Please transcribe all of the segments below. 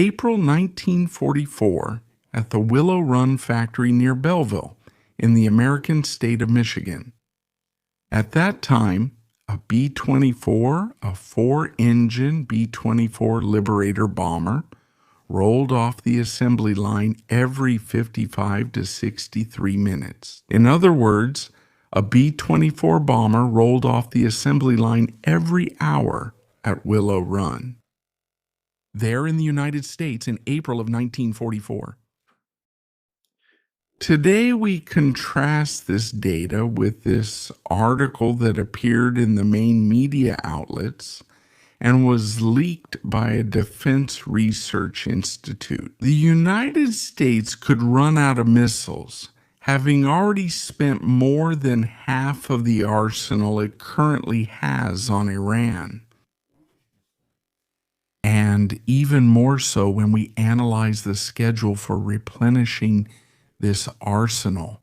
April 1944 at the Willow Run factory near Belleville in the American state of Michigan. At that time, a B-24, a four-engine B-24 Liberator bomber, rolled off the assembly line every 55 to 63 minutes. In other words, a B-24 bomber rolled off the assembly line every hour at Willow Run. There in the United States in April of 1944. Today we contrast this data with this article that appeared in the main media outlets and was leaked by a Defense Research Institute. The United States could run out of missiles, having already spent more than half of the arsenal it currently has on Iran. And even more so when we analyze the schedule for replenishing this arsenal.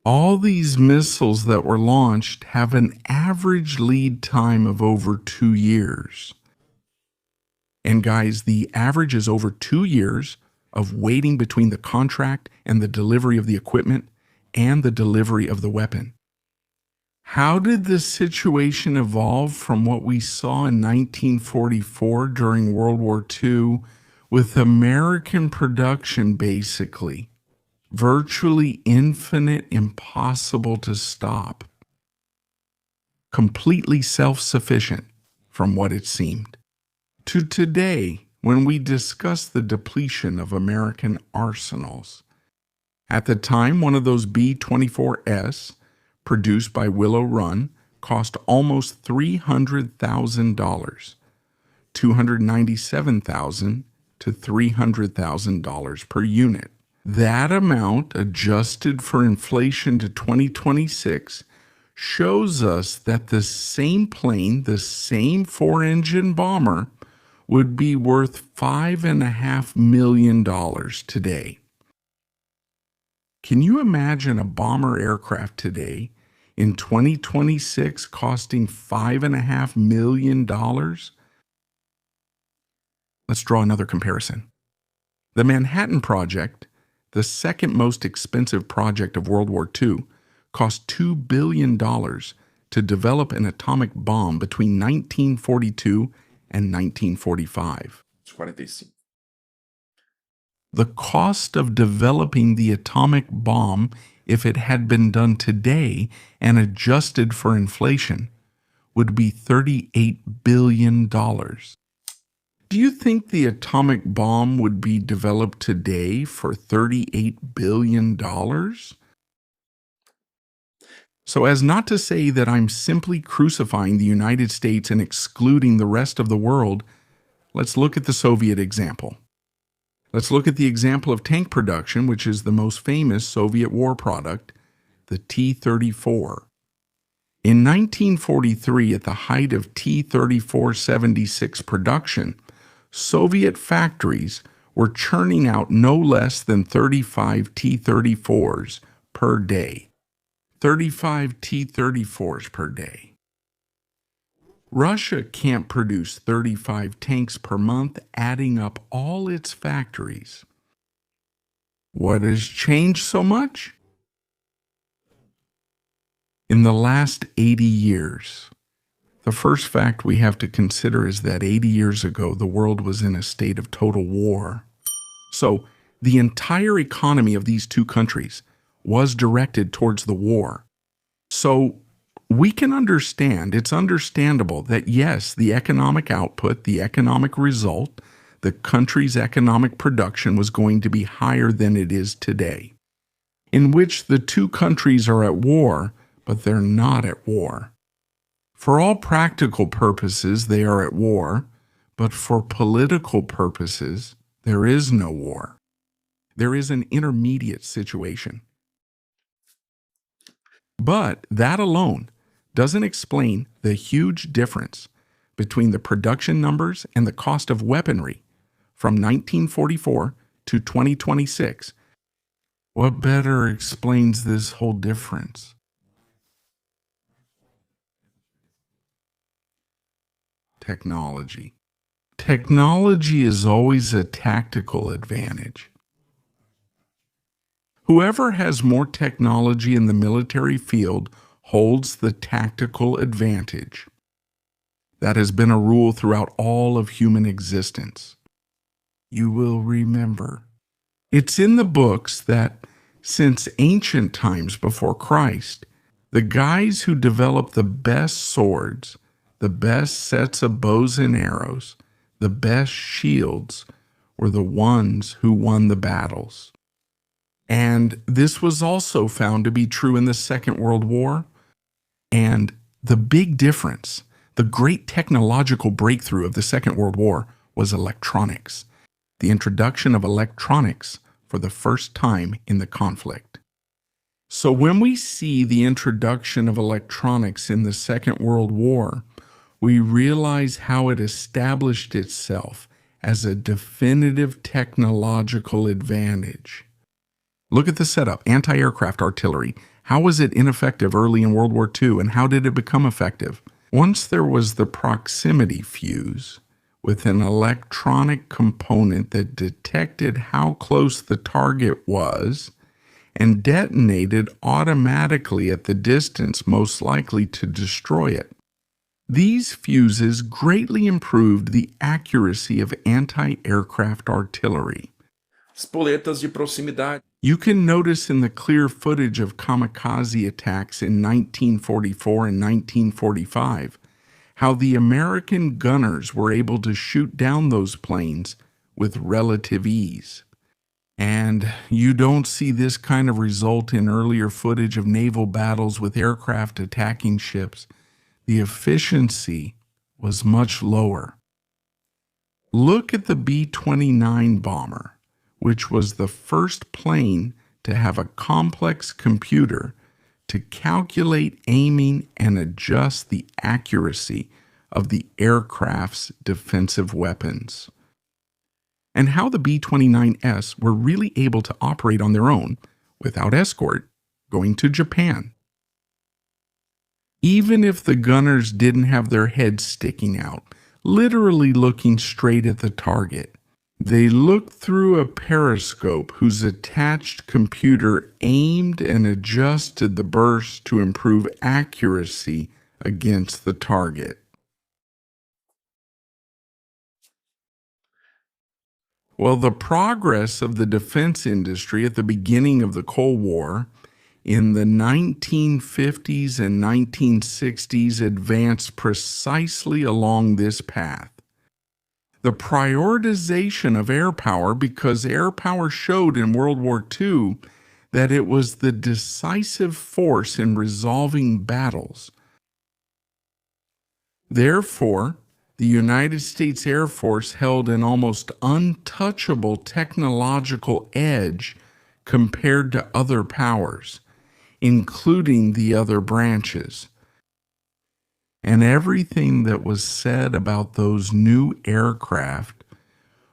All these missiles that were launched have an average lead time of over 2 years. And guys, the average is over 2 years of waiting between the contract and the delivery of the equipment and the delivery of the weapon. How did the situation evolve from what we saw in 1944 during World War II with American production basically virtually infinite, impossible to stop, completely self-sufficient from what it seemed, to today when we discuss the depletion of American arsenals? At the time, one of those B-24S produced by Willow Run cost almost $300,000, $297,000 to $300,000 per unit. That amount, adjusted for inflation to 2026, shows us that the same plane, the same four-engine bomber, would be worth $5.5 million today. Can you imagine a bomber aircraft today in 2026 costing $5.5 million? Let's draw another comparison. The Manhattan Project, the second most expensive project of World War II, cost $2 billion to develop an atomic bomb between 1942 and 1945. The cost of developing the atomic bomb, if it had been done today and adjusted for inflation, would be $38 billion. Do you think the atomic bomb would be developed today for $38 billion? So as not to say that I'm simply crucifying the United States and excluding the rest of the world, let's look at the Soviet example. Let's look at the example of tank production, which is the most famous Soviet war product, the T-34. In 1943, at the height of T-34-76 production, Soviet factories were churning out no less than 35 T-34s per day. 35 T-34s per day. Russia can't produce 35 tanks per month, adding up all its factories. What has changed so much? In the last 80 years, the first fact we have to consider is that 80 years ago, the world was in a state of total war. So the entire economy of these two countries was directed towards the war. So we can understand, it's understandable that yes, the economic output, the economic result, the country's economic production was going to be higher than it is today, in which the two countries are at war, but they're not at war. For all practical purposes, they are at war, but for political purposes, there is no war. There is an intermediate situation. But that alone doesn't explain the huge difference between the production numbers and the cost of weaponry from 1944 to 2026. What better explains this whole difference? Technology. Technology is always a tactical advantage. Whoever has more technology in the military field holds the tactical advantage. That has been a rule throughout all of human existence. You will remember. It's in the books that since ancient times before Christ, the guys who developed the best swords, the best sets of bows and arrows, the best shields were the ones who won the battles. And this was also found to be true in the Second World War. And the big difference, the great technological breakthrough of the Second World War was electronics, the introduction of electronics for the first time in the conflict. So when we see the introduction of electronics in the Second World War, we realize how it established itself as a definitive technological advantage. Look at the setup, anti-aircraft artillery. How was it ineffective early in World War II, and how did it become effective? Once there was the proximity fuse with an electronic component that detected how close the target was and detonated automatically at the distance most likely to destroy it. These fuses greatly improved the accuracy of anti-aircraft artillery. Spoletas de proximidade. You can notice in the clear footage of kamikaze attacks in 1944 and 1945 how the American gunners were able to shoot down those planes with relative ease. And you don't see this kind of result in earlier footage of naval battles with aircraft attacking ships. The efficiency was much lower. Look at the B-29 bomber, which was the first plane to have a complex computer to calculate aiming and adjust the accuracy of the aircraft's defensive weapons. And how the B-29S were really able to operate on their own, without escort, going to Japan. Even if the gunners didn't have their heads sticking out, literally looking straight at the target, they looked through a periscope whose attached computer aimed and adjusted the burst to improve accuracy against the target. Well, the progress of the defense industry at the beginning of the Cold War in the 1950s and 1960s advanced precisely along this path. The prioritization of air power, because air power showed in World War II that it was the decisive force in resolving battles. Therefore, the United States Air Force held an almost untouchable technological edge compared to other powers, including the other branches. And everything that was said about those new aircraft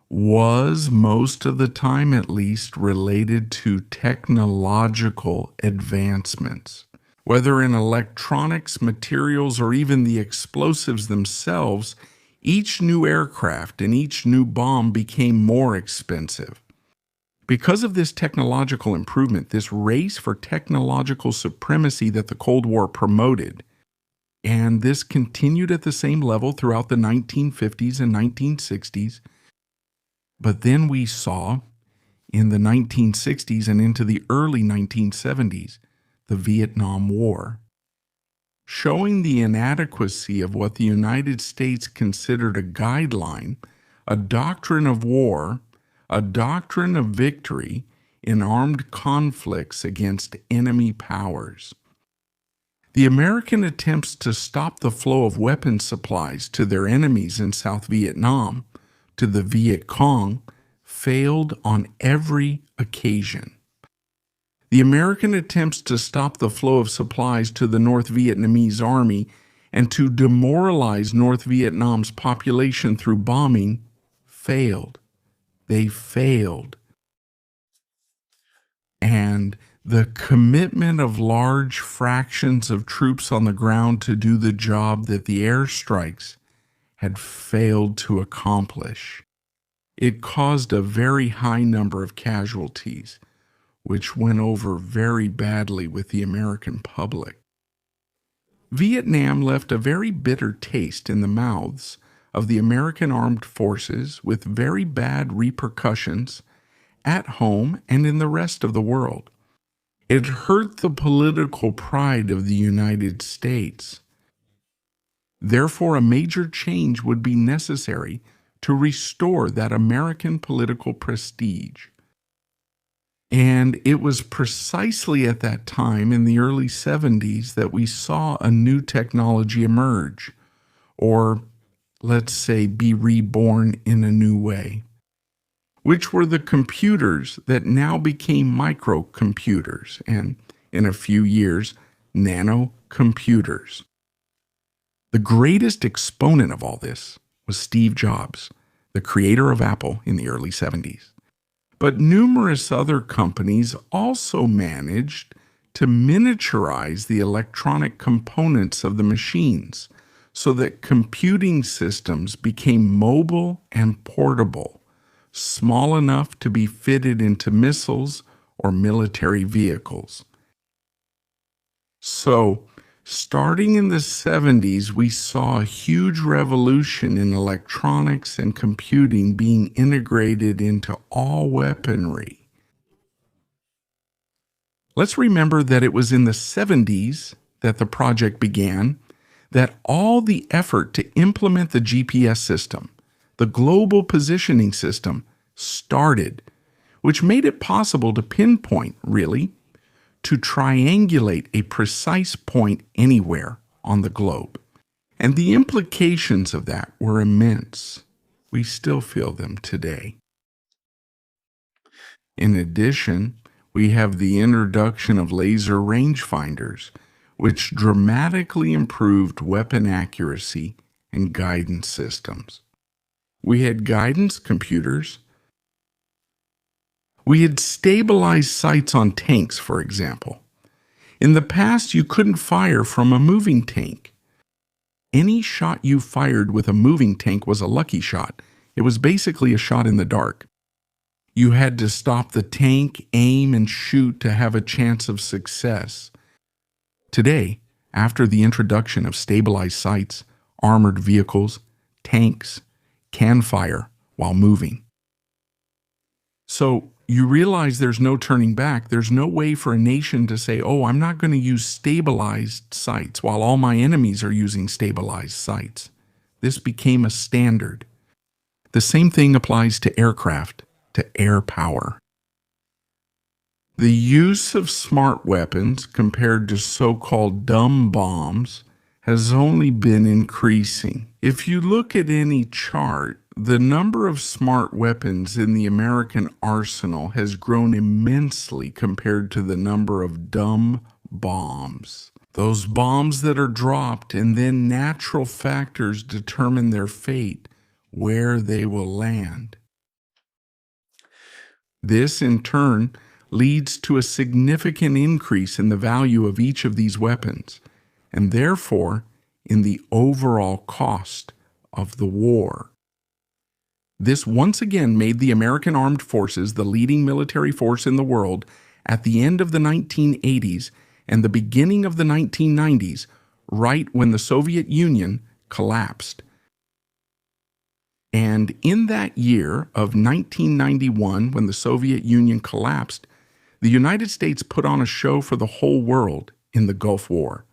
was, most of the time at least, related to technological advancements. Whether in electronics, materials, or even the explosives themselves, each new aircraft and each new bomb became more expensive. Because of this technological improvement, this race for technological supremacy that the Cold War promoted, and this continued at the same level throughout the 1950s and 1960s. But then we saw, in the 1960s and into the early 1970s, the Vietnam War, showing the inadequacy of what the United States considered a guideline, a doctrine of war, a doctrine of victory in armed conflicts against enemy powers. The American attempts to stop the flow of weapons supplies to their enemies in South Vietnam, to the Viet Cong, failed on every occasion. The American attempts to stop the flow of supplies to the North Vietnamese army and to demoralize North Vietnam's population through bombing failed. They failed. And the commitment of large fractions of troops on the ground to do the job that the airstrikes had failed to accomplish. It caused a very high number of casualties, which went over very badly with the American public. Vietnam left a very bitter taste in the mouths of the American armed forces with very bad repercussions at home and in the rest of the world. It hurt the political pride of the United States. Therefore, a major change would be necessary to restore that American political prestige. And it was precisely at that time, in the early 70s, that we saw a new technology emerge, or let's say be reborn in a new way, which were the computers that now became microcomputers, and in a few years, nanocomputers. The greatest exponent of all this was Steve Jobs, the creator of Apple in the early 70s. But numerous other companies also managed to miniaturize the electronic components of the machines so that computing systems became mobile and portable, small enough to be fitted into missiles or military vehicles. So, starting in the 70s, we saw a huge revolution in electronics and computing being integrated into all weaponry. Let's remember that it was in the 70s that the project began, that all the effort to implement the GPS system, the global positioning system, started, which made it possible to pinpoint, really, to triangulate a precise point anywhere on the globe. And the implications of that were immense. We still feel them today. In addition, we have the introduction of laser rangefinders, which dramatically improved weapon accuracy and guidance systems. We had guidance computers. We had stabilized sights on tanks, for example. In the past, you couldn't fire from a moving tank. Any shot you fired with a moving tank was a lucky shot. It was basically a shot in the dark. You had to stop the tank, aim, and shoot to have a chance of success. Today, after the introduction of stabilized sights, armored vehicles, tanks can fire while moving. So, you realize there's no turning back. There's no way for a nation to say, oh, I'm not going to use stabilized sights while all my enemies are using stabilized sights. This became a standard. The same thing applies to aircraft, to air power. The use of smart weapons compared to so-called dumb bombs has only been increasing. If you look at any chart, the number of smart weapons in the American arsenal has grown immensely compared to the number of dumb bombs. Those bombs that are dropped and then natural factors determine their fate, where they will land. This, in turn, leads to a significant increase in the value of each of these weapons, and therefore in the overall cost of the war. This once again made the American Armed Forces the leading military force in the world at the end of the 1980s and the beginning of the 1990s, right when the Soviet Union collapsed. And in that year of 1991, when the Soviet Union collapsed, the United States put on a show for the whole world in the Gulf War,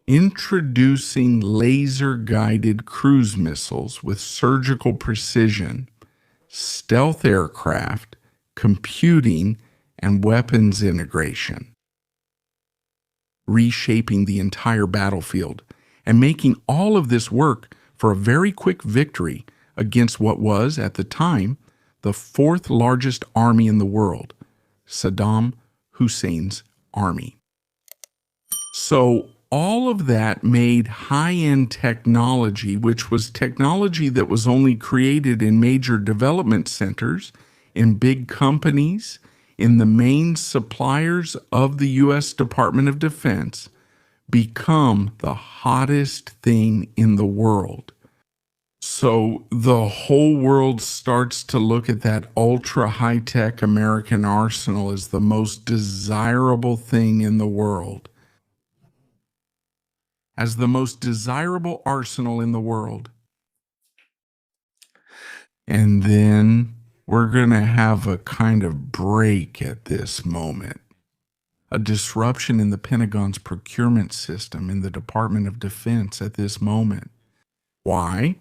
introducing laser-guided cruise missiles with surgical precision, stealth aircraft, computing, and weapons integration, reshaping the entire battlefield and making all of this work for a very quick victory against what was, at the time, the fourth largest army in the world, Saddam Hussein's army. So all of that made high-end technology, which was technology that was only created in major development centers, in big companies, in the main suppliers of the U.S. Department of Defense, become the hottest thing in the world. So the whole world starts to look at that ultra high tech American arsenal as the most desirable thing in the world, as the most desirable arsenal in the world. And then we're going to have a kind of break at this moment, a disruption in the Pentagon's procurement system in the Department of Defense at this moment. Why?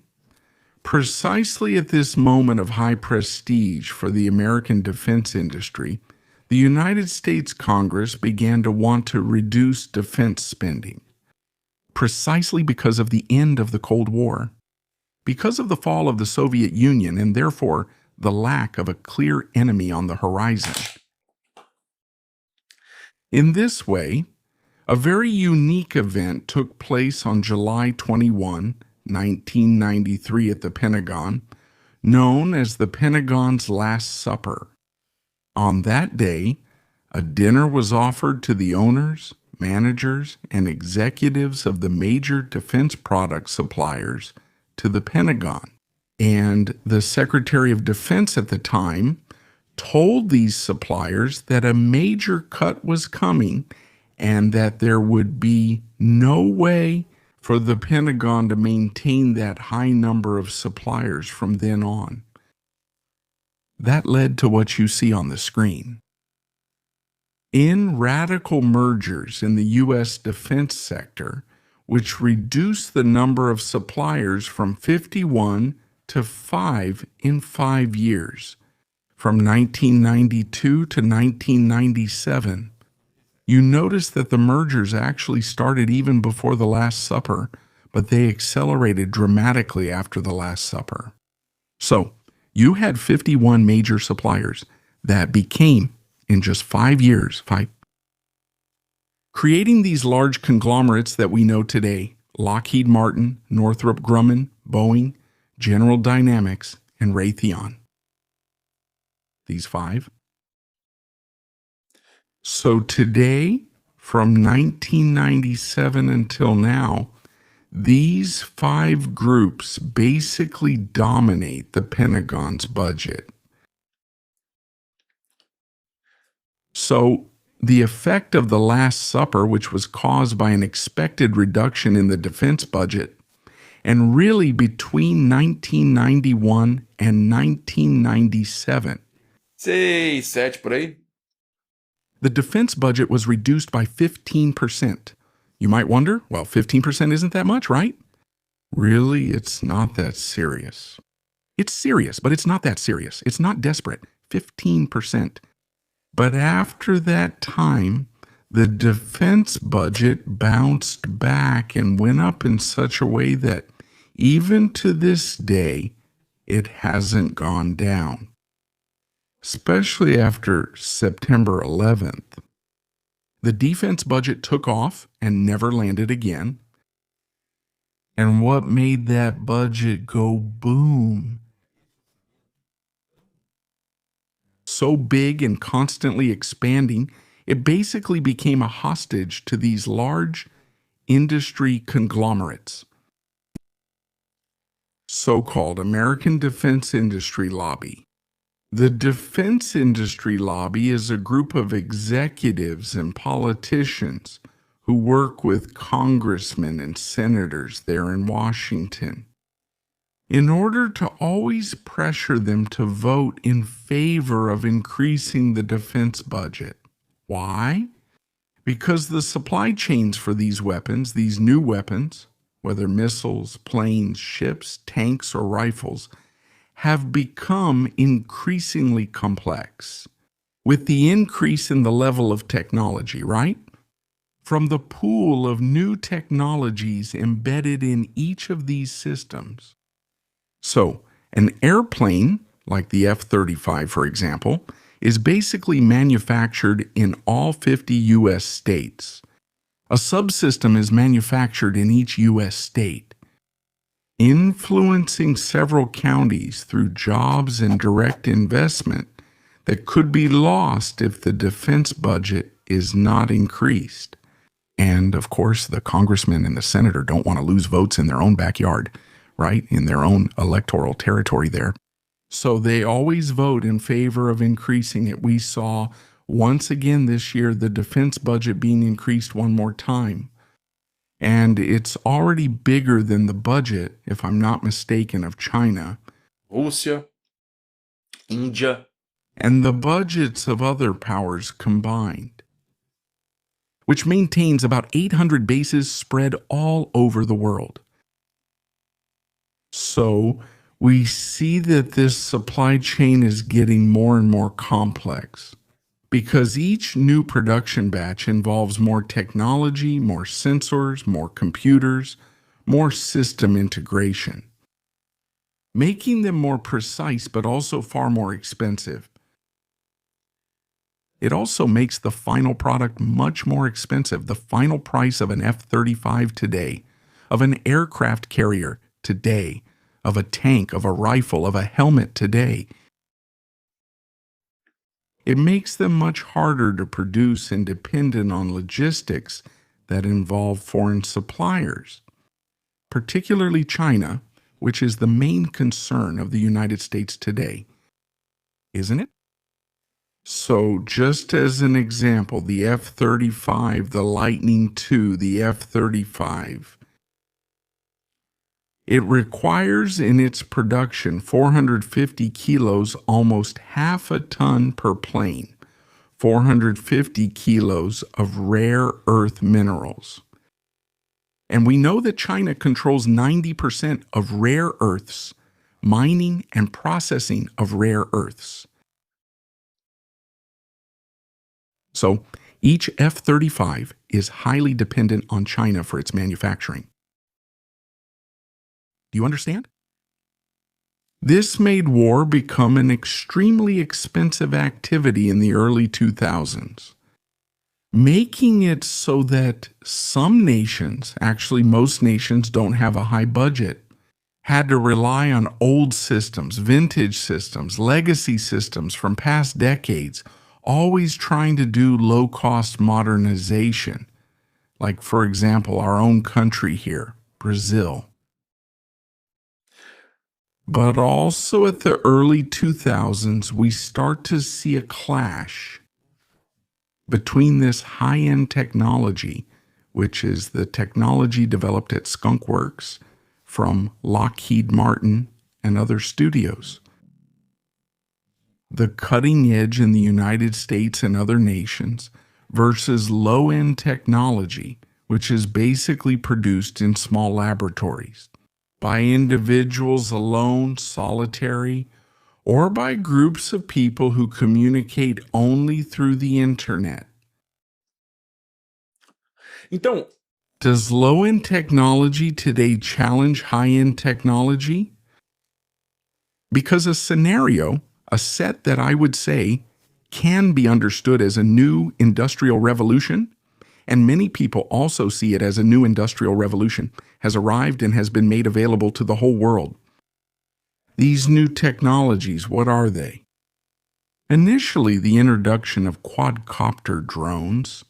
Precisely at this moment of high prestige for the American defense industry, the United States Congress began to want to reduce defense spending, precisely because of the end of the Cold War, because of the fall of the Soviet Union, and therefore the lack of a clear enemy on the horizon. In this way, a very unique event took place on July 21, 1993 at the Pentagon, known as the Pentagon's Last Supper. On that day, a dinner was offered to the owners, managers, and executives of the major defense product suppliers to the Pentagon. And the Secretary of Defense at the time told these suppliers that a major cut was coming and that there would be no way for the Pentagon to maintain that high number of suppliers from then on. That led to what you see on the screen. In radical mergers in the U.S. defense sector, which reduced the number of suppliers from 51 to 5 in 5 years, from 1992 to 1997, you notice that the mergers actually started even before the Last Supper, but they accelerated dramatically after the Last Supper. So, you had 51 major suppliers that became, in just 5 years, creating these large conglomerates that we know today: Lockheed Martin, Northrop Grumman, Boeing, General Dynamics, and Raytheon. These 5. So today, from 1997 until now, these 5 groups basically dominate the Pentagon's budget. So the effect of the Last Supper, which was caused by an expected reduction in the defense budget, and really between 1991 and 1997, 6, 7 por aí. the defense budget was reduced by 15%. You might wonder, well, 15% isn't that much, right? Really, it's not that serious. It's serious, but it's not that serious. It's not desperate. 15%. But after that time, the defense budget bounced back and went up in such a way that even to this day, it hasn't gone down. Especially after September 11th. The defense budget took off and never landed again. And what made that budget go boom? So big and constantly expanding, it basically became a hostage to these large industry conglomerates. So-called American Defense Industry Lobby. The defense industry lobby is a group of executives and politicians who work with congressmen and senators there in Washington in order to always pressure them to vote in favor of increasing the defense budget. Why? Because the supply chains for these weapons, these new weapons, whether missiles, planes, ships, tanks, or rifles, have become increasingly complex with the increase in the level of technology, right? From the pool of new technologies embedded in each of these systems. So, an airplane, like the F-35 for example, is basically manufactured in all 50 U.S. states. A subsystem is manufactured in each U.S. state, influencing several counties through jobs and direct investment that could be lost if the defense budget is not increased. And, of course, the congressman and the senator don't want to lose votes in their own backyard. right, in their own electoral territory there. So they always vote in favor of increasing it. We saw once again this year the defense budget being increased one more time. And it's already bigger than the budget, if I'm not mistaken, of China. Rússia, Índia. And the budgets of other powers combined, which maintains about 800 bases spread all over the world. So we see that this supply chain is getting more and more complex because each new production batch involves more technology, more sensors, more computers, more system integration, making them more precise but also far more expensive. It also makes the final product much more expensive. The final price of an F-35 today, of an aircraft carrier today, of a tank, of a rifle, of a helmet today, it makes them much harder to produce and dependent on logistics that involve foreign suppliers, particularly China, which is the main concern of the United States today, isn't it? So just as an example, the F-35, the Lightning II, the F-35, it requires in its production 450 kilos, almost half a ton per plane, 450 kilos of rare earth minerals. And we know that China controls 90% of rare earths, mining and processing of rare earths. So each F-35 is highly dependent on China for its manufacturing. Do you understand? This made war become an extremely expensive activity in the early 2000s, making it so that some nations, actually most nations don't have a high budget, had to rely on old systems, vintage systems, legacy systems from past decades, always trying to do low-cost modernization, like, for example, our own country here, Brazil. But also at the early 2000s, we start to see a clash between this high-end technology, which is the technology developed at Skunk Works from Lockheed Martin and other studios, the cutting edge in the United States and other nations, versus low-end technology, which is basically produced in small laboratories by individuals alone, solitary, or by groups of people who communicate only through the internet. Então, Does low-end technology today challenge high-end technology? Because a scenario, a set that I would say can be understood as a new industrial revolution, and many people also see it as a new industrial revolution, has arrived and has been made available to the whole world. These new technologies, what are they? Initially, the introduction of quadcopter drones,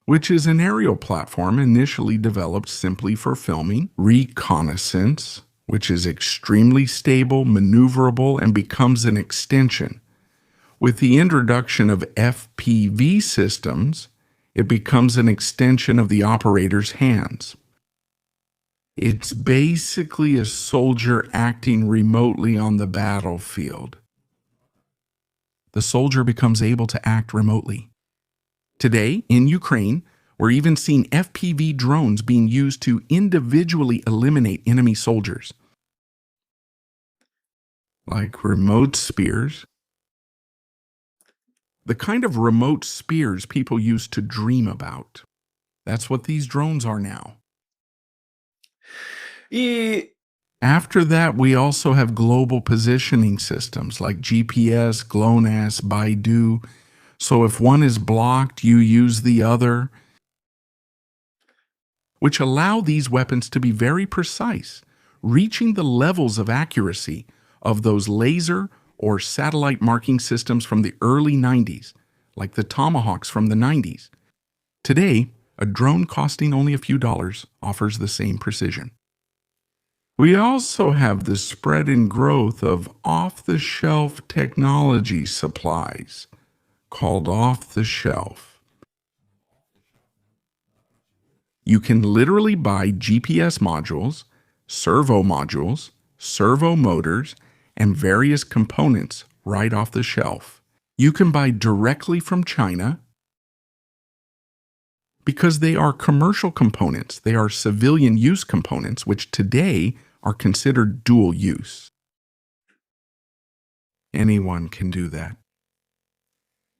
which is an aerial platform initially developed simply for filming, reconnaissance, which is extremely stable, maneuverable, and becomes an extension. With the introduction of FPV systems, it becomes an extension of the operator's hands. It's basically a soldier acting remotely on the battlefield. The soldier becomes able to act remotely. Today, in Ukraine, we're even seeing FPV drones being used to individually eliminate enemy soldiers, like remote spears. The kind of remote spears people used to dream about. That's what these drones are now. e After that, we also have global positioning systems like GPS, GLONASS, Baidu. So if one is blocked, you use the other, which allow these weapons to be very precise, reaching the levels of accuracy of those laser or satellite marking systems from the early 90s, like the Tomahawks from the 90s. Today, a drone costing only a few dollars offers the same precision. We also have the spread and growth of off-the-shelf technology supplies, called off-the-shelf. You can literally buy GPS modules, servo motors, and various components right off the shelf. You can buy directly from China because they are commercial components. They are civilian use components, which today are considered dual use. Anyone can do that.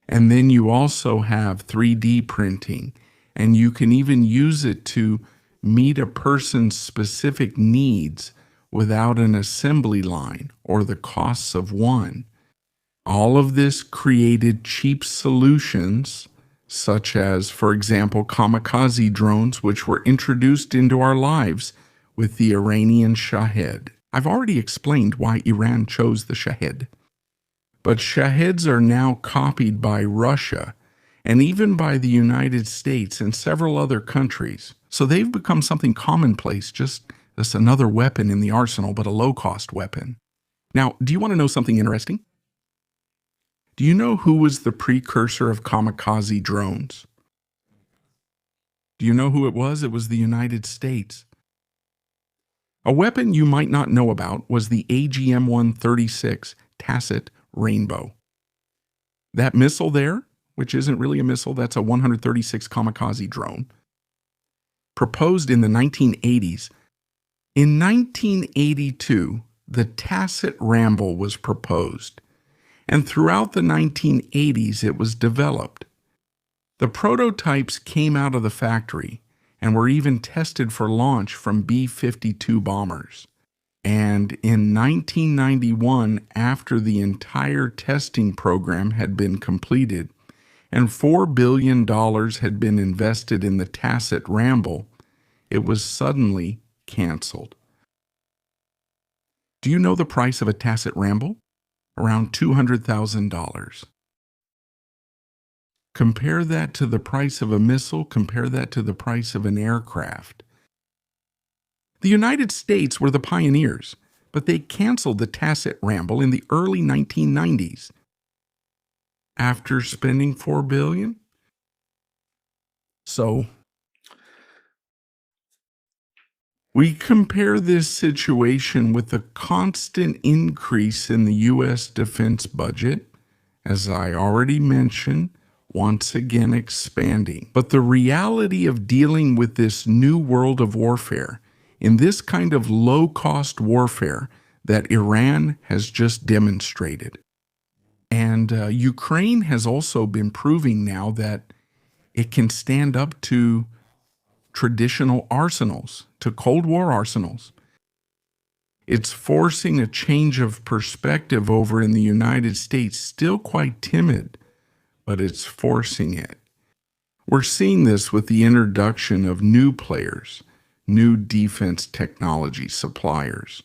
And then you also have 3D printing, and you can even use it to meet a person's specific needs without an assembly line or the costs of one. All of this created cheap solutions, such as, for example, kamikaze drones, which were introduced into our lives with the Iranian Shahed. I've already explained why Iran chose the Shahed. But Shaheds are now copied by Russia and even by the United States and several other countries. So they've become something commonplace, just as another weapon in the arsenal, but a low-cost weapon. Now, do you want to know something interesting? Do you know who was the precursor of kamikaze drones? Do you know who it was? It was the United States. A weapon you might not know about was the AGM-136 Tacit Rainbow. That missile there, which isn't really a missile, that's a 136 kamikaze drone, proposed in the 1980s. In 1982, the Tacit Rainbow was proposed, and throughout the 1980s it was developed. The prototypes came out of the factory and were even tested for launch from B-52 bombers. And in 1991, after the entire testing program had been completed and $4 billion had been invested in the Tacit Rainbow, it was suddenly canceled. Do you know the price of a Tacit Rainbow? Around $200,000. Compare that to the price of a missile, compare that to the price of an aircraft. The United States were the pioneers, but they canceled the Tacit Rainbow in the early 1990s. After spending $4 billion? So, we compare this situation with the constant increase in the U.S. defense budget, as I already mentioned, once again expanding. But the reality of dealing with this new world of warfare, in this kind of low-cost warfare that Iran has just demonstrated. And Ukraine has also been proving now that it can stand up to traditional arsenals, to Cold War arsenals. It's forcing a change of perspective over in the United States, still quite timid, but it's forcing it. We're seeing this with the introduction of new players, new defense technology suppliers.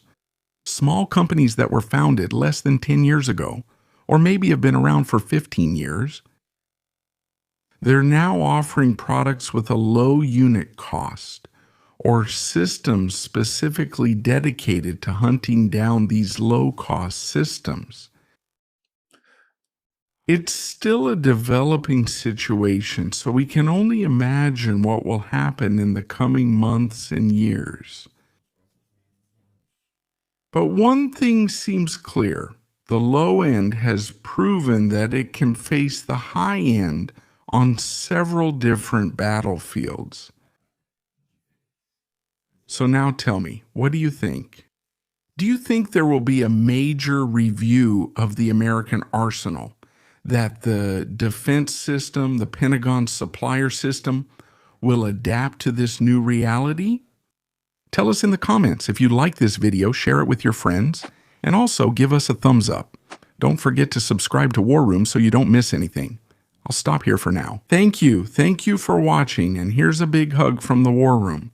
Small companies that were founded less than 10 years ago, or maybe have been around for 15 years. They're now offering products with a low unit cost, or systems specifically dedicated to hunting down these low-cost systems. It's still a developing situation, so we can only imagine what will happen in the coming months and years. But one thing seems clear. The low end has proven that it can face the high end on several different battlefields. So now tell me, what do you think? Do you think there will be a major review of the American arsenal? That the defense system, the Pentagon supplier system, will adapt to this new reality? Tell us in the comments. If you like this video, share it with your friends, and also give us a thumbs up. Don't forget to subscribe to War Room so you don't miss anything. I'll stop here for now. Thank you for watching, and here's a big hug from the War Room.